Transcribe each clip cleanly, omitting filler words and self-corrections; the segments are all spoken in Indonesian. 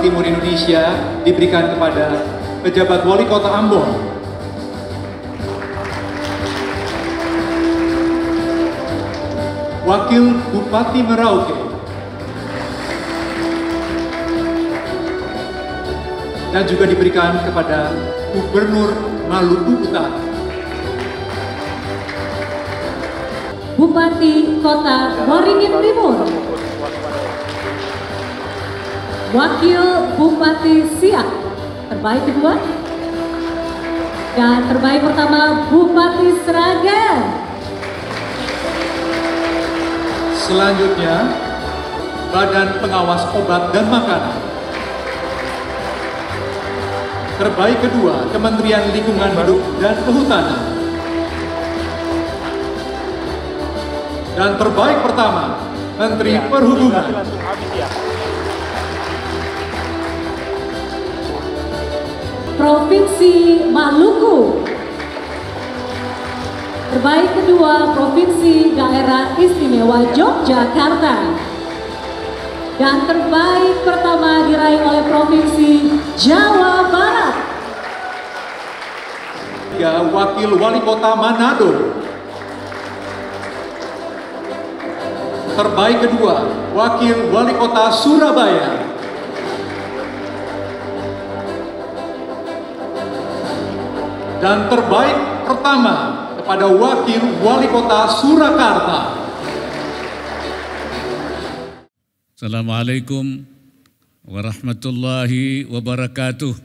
Jawa Timur Indonesia diberikan kepada pejabat Wali Kota Ambon. Wakil Bupati Merauke. Dan juga diberikan kepada Gubernur Maluku Utara. Bupati Kota Waringin Timur. Wakil Bupati Siak terbaik kedua. Dan terbaik pertama Bupati Sragen. Selanjutnya, Badan Pengawas Obat dan Makanan. Terbaik kedua, Kementerian Lingkungan Hidup dan Kehutanan. Dan terbaik pertama, Menteri Perhubungan. Provinsi Maluku. Terbaik kedua, Provinsi Daerah Istimewa Yogyakarta. Dan terbaik pertama diraih oleh Provinsi Jawa Barat. Wakil Wali Kota Manado. Terbaik kedua, Wakil Wali Kota Surabaya. Dan terbaik pertama kepada Wakil Wali Kota Surakarta. Assalamualaikum warahmatullahi wabarakatuh.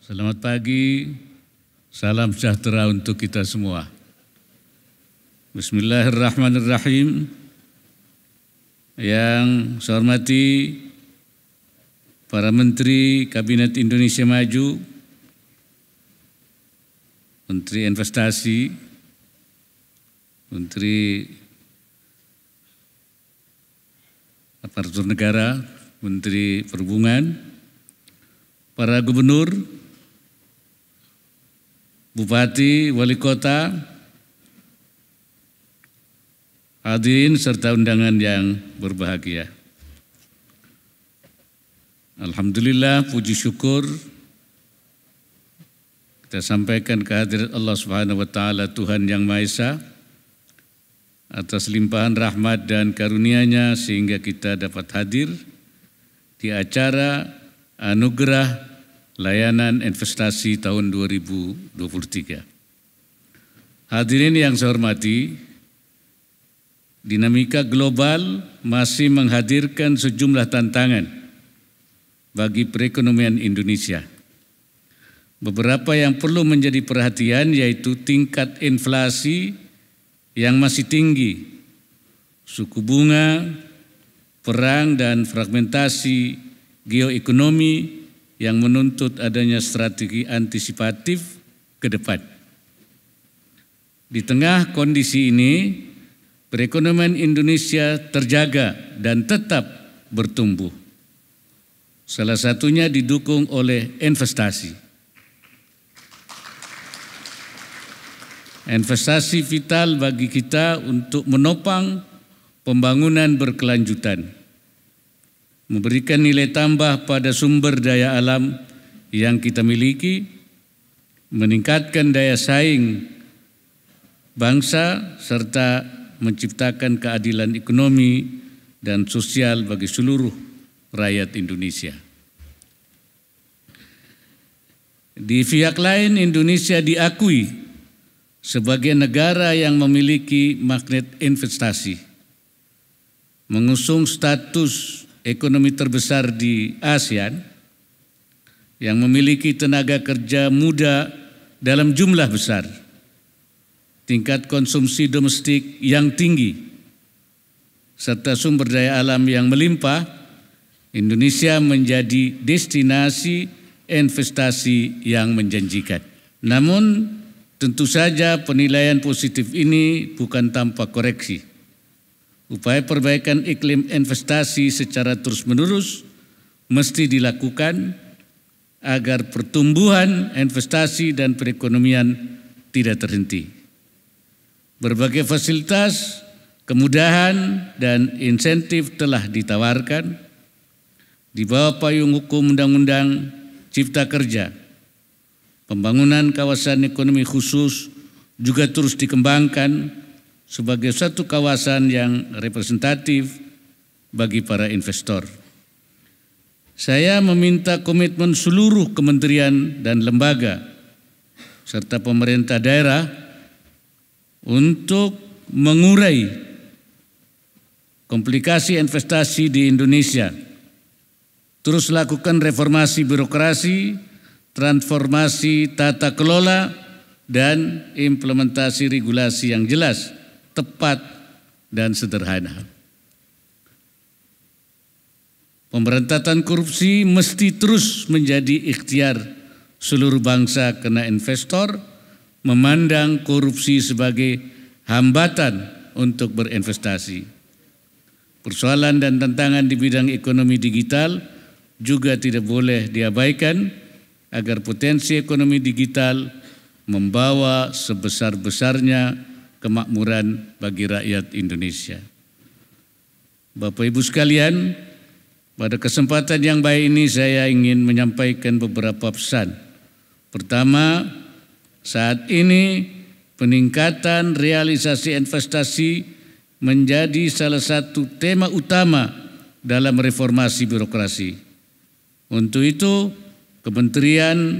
Selamat pagi, salam sejahtera untuk kita semua. Bismillahirrahmanirrahim. Yang saya hormati para Menteri Kabinet Indonesia Maju, Menteri Investasi, Menteri Aparatur Negara, Menteri Perhubungan, para Gubernur, Bupati, Wali Kota, hadirin serta undangan yang berbahagia. Alhamdulillah, puji syukur kita sampaikan kehadirat Allah Subhanahu wa taala, Tuhan yang Maha Esa, atas limpahan rahmat dan karunia-Nya sehingga kita dapat hadir di acara anugerah layanan investasi tahun 2023. Hadirin yang saya hormati, dinamika global masih menghadirkan sejumlah tantangan bagi perekonomian Indonesia. Beberapa yang perlu menjadi perhatian yaitu tingkat inflasi yang masih tinggi, suku bunga, perang dan fragmentasi geoekonomi yang menuntut adanya strategi antisipatif ke depan. Di tengah kondisi ini, perekonomian Indonesia terjaga dan tetap bertumbuh. Salah satunya didukung oleh investasi. Investasi vital bagi kita untuk menopang pembangunan berkelanjutan, memberikan nilai tambah pada sumber daya alam yang kita miliki, meningkatkan daya saing bangsa, serta menciptakan keadilan ekonomi dan sosial bagi seluruh rakyat Indonesia. Di pihak lain, Indonesia diakui sebagai negara yang memiliki magnet investasi, mengusung status ekonomi terbesar di ASEAN, yang memiliki tenaga kerja muda dalam jumlah besar, tingkat konsumsi domestik yang tinggi, serta sumber daya alam yang melimpah. Indonesia menjadi destinasi investasi yang menjanjikan. Namun, tentu saja penilaian positif ini bukan tanpa koreksi. Upaya perbaikan iklim investasi secara terus-menerus mesti dilakukan agar pertumbuhan investasi dan perekonomian tidak terhenti. Berbagai fasilitas, kemudahan, dan insentif telah ditawarkan di bawah payung hukum Undang-Undang Cipta Kerja. Pembangunan kawasan ekonomi khusus juga terus dikembangkan sebagai satu kawasan yang representatif bagi para investor. Saya meminta komitmen seluruh kementerian dan lembaga serta pemerintah daerah untuk mengurai komplikasi investasi di Indonesia. Terus lakukan reformasi birokrasi, transformasi tata kelola, dan implementasi regulasi yang jelas, tepat, dan sederhana. Pemberantasan korupsi mesti terus menjadi ikhtiar seluruh bangsa karena investor memandang korupsi sebagai hambatan untuk berinvestasi. Persoalan dan tantangan di bidang ekonomi digital juga tidak boleh diabaikan agar potensi ekonomi digital membawa sebesar-besarnya kemakmuran bagi rakyat Indonesia. Bapak Ibu sekalian, pada kesempatan yang baik ini saya ingin menyampaikan beberapa pesan. Pertama, saat ini peningkatan realisasi investasi menjadi salah satu tema utama dalam reformasi birokrasi. Untuk itu, kementerian,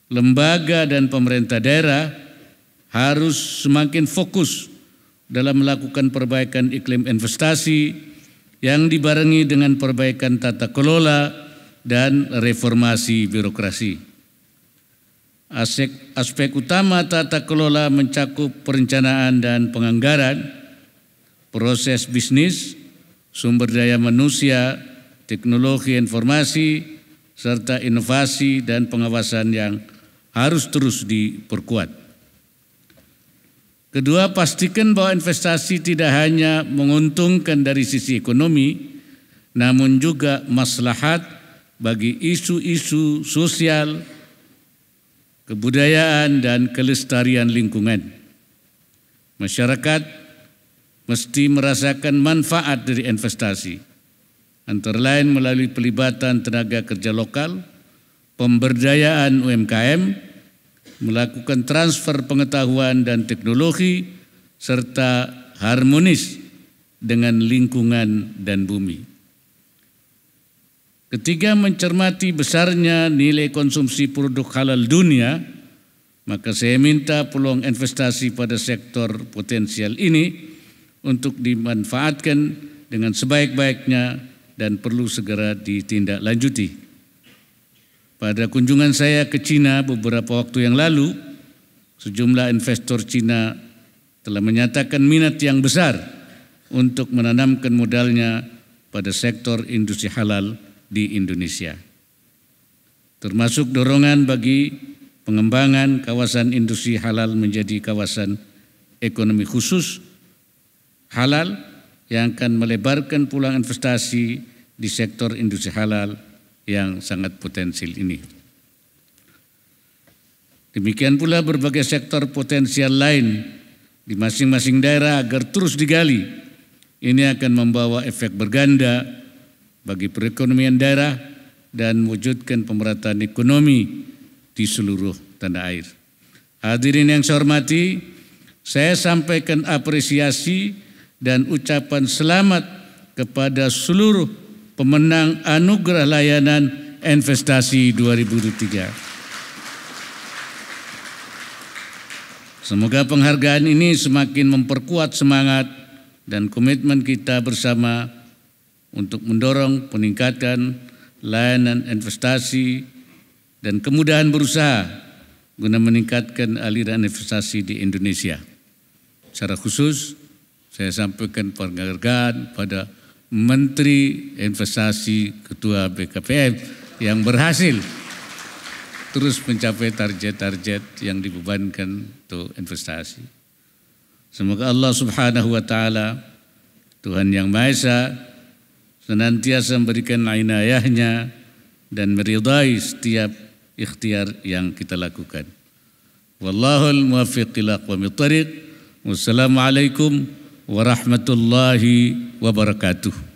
lembaga, dan pemerintah daerah harus semakin fokus dalam melakukan perbaikan iklim investasi yang dibarengi dengan perbaikan tata kelola dan reformasi birokrasi. Aspek utama tata kelola mencakup perencanaan dan penganggaran, proses bisnis, sumber daya manusia, teknologi informasi, serta inovasi dan pengawasan yang harus terus diperkuat. Kedua, pastikan bahwa investasi tidak hanya menguntungkan dari sisi ekonomi, namun juga maslahat bagi isu-isu sosial, kebudayaan, dan kelestarian lingkungan. Masyarakat mesti merasakan manfaat dari investasi, antara lain melalui pelibatan tenaga kerja lokal, pemberdayaan UMKM, melakukan transfer pengetahuan dan teknologi, serta harmonis dengan lingkungan dan bumi. Ketiga, mencermati besarnya nilai konsumsi produk halal dunia, maka saya minta peluang investasi pada sektor potensial ini untuk dimanfaatkan dengan sebaik-baiknya dan perlu segera ditindaklanjuti. Pada kunjungan saya ke Cina beberapa waktu yang lalu, sejumlah investor Cina telah menyatakan minat yang besar untuk menanamkan modalnya pada sektor industri halal di Indonesia. Termasuk dorongan bagi pengembangan kawasan industri halal menjadi kawasan ekonomi khusus halal yang akan melebarkan peluang investasi di sektor industri halal yang sangat potensial ini. Demikian pula berbagai sektor potensial lain di masing-masing daerah agar terus digali. Ini akan membawa efek berganda bagi perekonomian daerah dan mewujudkan pemerataan ekonomi di seluruh tanah air. Hadirin yang saya hormati, saya sampaikan apresiasi dan ucapan selamat kepada seluruh pemenang Anugerah Layanan Investasi 2023. Semoga penghargaan ini semakin memperkuat semangat dan komitmen kita bersama untuk mendorong peningkatan layanan investasi dan kemudahan berusaha guna meningkatkan aliran investasi di Indonesia. Secara khusus, saya sampaikan penghargaan pada Menteri Investasi Ketua BKPM yang berhasil terus mencapai target-target yang dibebankan untuk investasi. Semoga Allah Subhanahu wa Ta'ala, Tuhan Yang Maha Esa, senantiasa memberikan inayahnya dan meridai setiap ikhtiar yang kita lakukan. Wallahul muwaffiq ila aqwamit thariq. Wassalamualaikum warahmatullahi wabarakatuh.